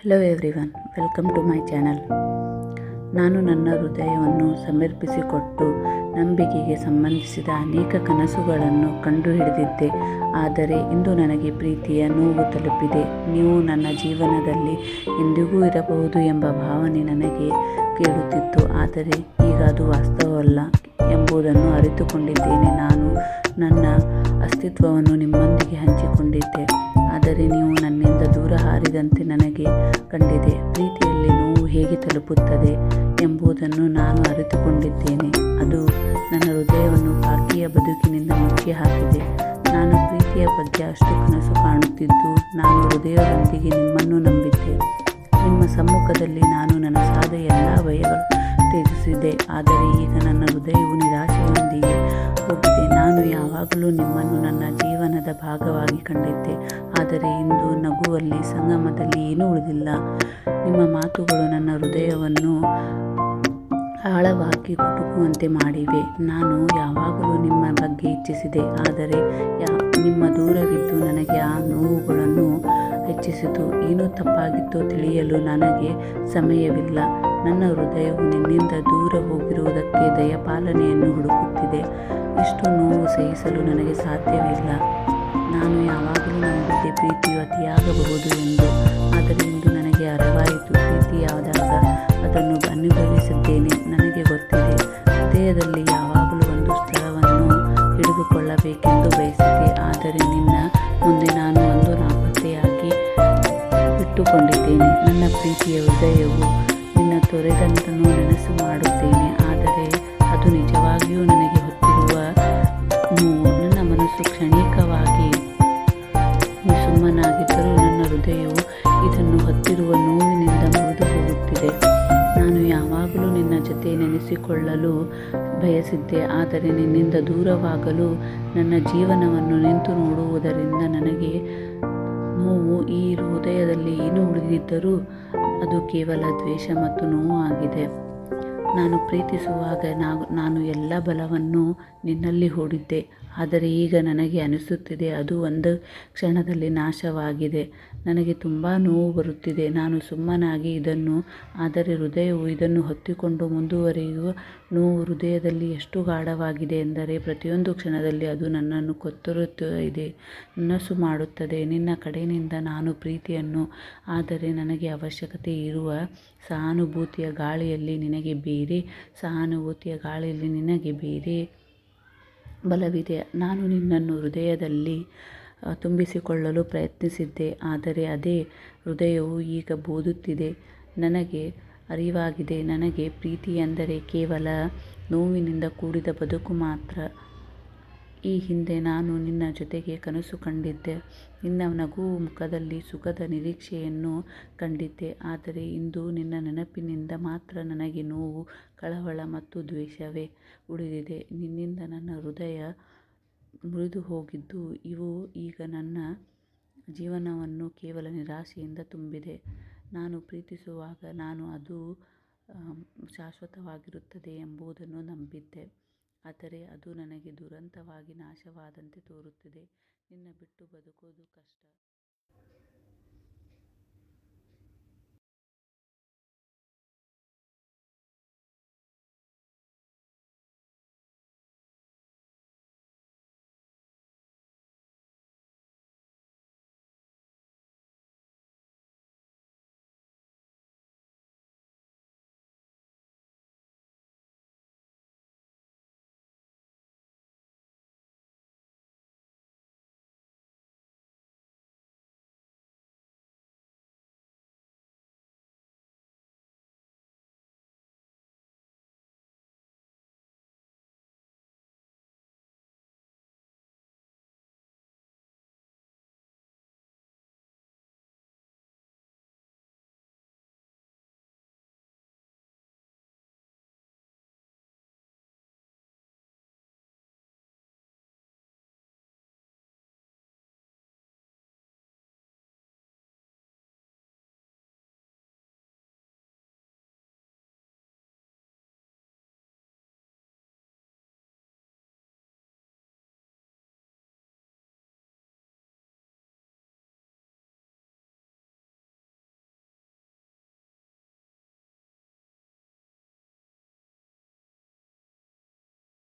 Hello everyone, welcome to my channel. ನಾನು ನನ್ನ ಹೃದಯವನ್ನು ಸಮರ್ಪಿಸಿಕೊಟ್ಟು ನಂಬಿಕೆಗೆ ಸಂಬಂಧಿಸಿದ ಅನೇಕ ಕನಸುಗಳನ್ನು ಕಂಡುಹಿಡಿದಿದ್ದೆ. ಆದರೆ ಇಂದು ನನಗೆ ಪ್ರೀತಿಯ ನೋವು ತಲುಪಿದೆ. ನೀವು ನನ್ನ ಜೀವನದಲ್ಲಿ ಎಂದಿಗೂ ಇರಬಹುದು ಎಂಬ ಭಾವನೆ ನನಗೆ ಕೇಳುತ್ತಿತ್ತು. ಆದರೆ ಈಗ ಅದು ವಾಸ್ತವವಲ್ಲ ಎಂಬುದನ್ನು ಅರಿತುಕೊಂಡಿದ್ದೇನೆ. ನಾನು ನನ್ನ ಅಸ್ತಿತ್ವವನ್ನು ನಿಮ್ಮೊಂದಿಗೆ ಹಂಚಿಕೊಂಡಿದ್ದೆ, ಆದರೆ ನೀವು ನನ್ನಿಂದ ದೂರ ಹಾರಿದಂತೆ ನನಗೆ ಕಂಡಿದೆ. ಪ್ರೀತಿಯಲ್ಲಿ ನೋವು ಹೇಗೆ ತಲುಪುತ್ತದೆ ಎಂಬುದನ್ನು ನಾನು ಅರಿತುಕೊಂಡಿದ್ದೇನೆ. ಅದು ನನ್ನ ಹೃದಯವನ್ನು ಬಾಕಿಯ ಬದುಕಿನಿಂದ ಮುಚ್ಚಿ ಹಾಕಿದೆ. ನಾನು ಪ್ರೀತಿಯ ಬಗ್ಗೆ ಅಷ್ಟು ಕನಸು ಕಾಣುತ್ತಿದ್ದು, ನಾನು ಹೃದಯದೊಂದಿಗೆ ನಿಮ್ಮನ್ನು ನಂಬಿದ್ದೆ. ನಿಮ್ಮ ಸಮ್ಮುಖದಲ್ಲಿ ನಾನು ನನಸಾದ ಎಲ್ಲ ಭಯಗಳು ತ್ಯಜಿಸಿದೆ. ಆದರೆ ಈಗ ನನ್ನ ಹೃದಯವು ನಿರಾಶೆಯೊಂದಿಗೆ ಹೋಗಿದೆ. ನಾನು ಯಾವಾಗಲೂ ನಿಮ್ಮನ್ನು ನನ್ನ ಜೀವನದ ಭಾಗವಾಗಿ ಕಂಡಿದ್ದೆ, ಆದರೆ ಇಂದು ನಗುವಲ್ಲಿ, ಸಂಗಮದಲ್ಲಿ ಏನೂ ಉಳಿದಿಲ್ಲ. ನಿಮ್ಮ ಮಾತುಗಳು ನನ್ನ ಹೃದಯವನ್ನು ಆಳವಾಗಿ ಕುಟುಕುವಂತೆ ಮಾಡಿವೆ. ನಾನು ಯಾವಾಗಲೂ ನಿಮ್ಮ ಬಗ್ಗೆ ಇಚ್ಛಿಸಿದೆ, ಆದರೆ ನಿಮ್ಮ ದೂರವಿದ್ದು ನನಗೆ ಆ ನೋವುಗಳನ್ನು ಹೆಚ್ಚಿಸಿತು. ಏನೂ ತಪ್ಪಾಗಿತ್ತೋ ತಿಳಿಯಲು ನನಗೆ ಸಮಯವಿಲ್ಲ. ನನ್ನ ಹೃದಯವು ನಿನ್ನಿಂದ ದೂರ ಹೋಗಿರುವುದಕ್ಕೆ ದಯಪಾಲನೆಯನ್ನು ಹುಡುಕುತ್ತಿದೆ. ಇಷ್ಟು ನೋವು ಸಹಿಸಲು ನನಗೆ ಸಾಧ್ಯವಿಲ್ಲ. ನಾನು ಯಾವಾಗಲೂ ನಂಬಿದ್ದೆ ಪ್ರೀತಿಯು ಅತಿಯಾಗಬಹುದು ಎಂದು, ಆದರೆ ಇಂದು ನನಗೆ ಅರಿವಾಯಿತು. ಪ್ರೀತಿಯಾದಾಗ ಅದನ್ನು ಅನುಭವಿಸಿದ್ದೇನೆ. ನನಗೆ ಗೊತ್ತಿದೆ, ಹೃದಯದಲ್ಲಿ ಯಾವಾಗಲೂ ಒಂದು ಸ್ಥಳವನ್ನು ಹಿಡಿದುಕೊಳ್ಳಬೇಕೆಂದು ಬಯಸಿದೆ. ಆದರೆ ನಿನ್ನ ಮುಂದೆ ನಾನು ಒಂದು ನಾಪತ್ತೆಯಾಗಿ ಬಿಟ್ಟುಕೊಂಡಿದ್ದೇನೆ. ನನ್ನ ಪ್ರೀತಿಯ ಹೃದಯವು ನಿನ್ನ ತೊರೆದಂತನೂ ನೆನಸು ಮಾಡುತ್ತೇನೆ, ಆದರೆ ಅದು ನಿಜವಾಗಿಯೂ ನನಗೆ ಹೊತ್ತಿರುವ ನೋವು. ನನ್ನ ಮನಸ್ಸು ಕ್ಷಣಿಕವಾಗಿ ಸುಮ್ಮನಾಗಿದ್ದರೂ ನನ್ನ ಹೃದಯವು ಇದನ್ನು ಹೊತ್ತಿರುವ ನೋವಿನಿಂದ ಮುರಿದು ಹೋಗುತ್ತಿದೆ. ನಾನು ಯಾವಾಗಲೂ ನಿನ್ನ ಜೊತೆ ನೆನೆಸಿಕೊಳ್ಳಲು ಬಯಸಿದ್ದೆ, ಆದರೆ ನಿನ್ನಿಂದ ದೂರವಾಗಲು ನನ್ನ ಜೀವನವನ್ನು ನಿಂತು ನೋಡುವುದರಿಂದ ನನಗೆ ನೋವು. ಈ ಹೃದಯದಲ್ಲಿ ಏನು ಉಳಿದಿದ್ದರೂ ಅದು ಕೇವಲ ದ್ವೇಷ ಮತ್ತು ನೋವು ಆಗಿದೆ. ನಾನು ಪ್ರೀತಿಸುವಾಗ ನಾನು ಎಲ್ಲ ಬಲವನ್ನು ನಿನ್ನಲ್ಲಿ ಹೂಡಿದ್ದೆ, ಆದರೆ ಈಗ ನನಗೆ ಅನಿಸುತ್ತಿದೆ ಅದು ಒಂದು ಕ್ಷಣದಲ್ಲಿ ನಾಶವಾಗಿದೆ. ನನಗೆ ತುಂಬ ನೋವು ಬರುತ್ತಿದೆ. ನಾನು ಸುಮ್ಮನಾಗಿ ಇದನ್ನು, ಆದರೆ ಹೃದಯವು ಇದನ್ನು ಹೊತ್ತಿಕೊಂಡು ಮುಂದುವರಿಯುವ ನೋವು ಹೃದಯದಲ್ಲಿ ಎಷ್ಟು ಗಾಢವಾಗಿದೆ ಎಂದರೆ ಪ್ರತಿಯೊಂದು ಕ್ಷಣದಲ್ಲಿ ಅದು ನನ್ನನ್ನು ಕೊತ್ತುತ್ತದೆ, ನನಸು ಮಾಡುತ್ತದೆ. ನಿನ್ನ ಕಡೆಯಿಂದ ನಾನು ಪ್ರೀತಿಯನ್ನು, ಆದರೆ ನನಗೆ ಅವಶ್ಯಕತೆ ಇರುವ ಸಹಾನುಭೂತಿಯ ಗಾಳಿಯಲ್ಲಿ ನಿನಗೆ ಬೇರೆ ಸಹಾನುಭೂತಿಯ ಗಾಳಿಯಲ್ಲಿ ನಿನಗೆ ಬೇರೆ ಬಲವಿದೆ. ನಾನು ನಿನ್ನನ್ನು ಹೃದಯದಲ್ಲಿ ತುಂಬಿಸಿಕೊಳ್ಳಲು ಪ್ರಯತ್ನಿಸಿದ್ದೆ, ಆದರೆ ಅದೇ ಹೃದಯವು ಈಗ ಬೋದುತ್ತಿದೆ. ನನಗೆ ಅರಿವಾಗಿದೆ, ನನಗೆ ಪ್ರೀತಿ ಎಂದರೆ ಕೇವಲ ನೋವಿನಿಂದ ಕೂಡಿದ ಬದುಕು ಮಾತ್ರ. ಈ ಹಿಂದೆ ನಾನು ನಿನ್ನ ಜೊತೆಗೆ ಕನಸು ಕಂಡಿದ್ದೆ, ನಿನ್ನ ನಗುವ ಮುಖದಲ್ಲಿ ಸುಖದ ನಿರೀಕ್ಷೆಯನ್ನು ಕಂಡಿದ್ದೆ. ಆದರೆ ಇಂದು ನಿನ್ನ ನೆನಪಿನಿಂದ ಮಾತ್ರ ನನಗೆ ನೋವು, ಕಳವಳ ಮತ್ತು ದ್ವೇಷವೇ ಉಳಿದಿದೆ. ನಿನ್ನಿಂದ ನನ್ನ ಹೃದಯ ಮುರಿದು ಹೋಗಿದ್ದು, ಇವು ಈಗ ನನ್ನ ಜೀವನವನ್ನು ಕೇವಲ ನಿರಾಶೆಯಿಂದ ತುಂಬಿದೆ. ನಾನು ಪ್ರೀತಿಸುವಾಗ ನಾನು ಅದು ಶಾಶ್ವತವಾಗಿರುತ್ತದೆ ಎಂಬುದನ್ನು ನಂಬಿದ್ದೆ, ಆದರೆ ಅದು ನನಗೆ ದುರಂತವಾಗಿ ನಾಶವಾದಂತೆ ತೋರುತ್ತಿದೆ. ನಿನ್ನ ಬಿಟ್ಟು ಬದುಕುವುದು ಕಷ್ಟ.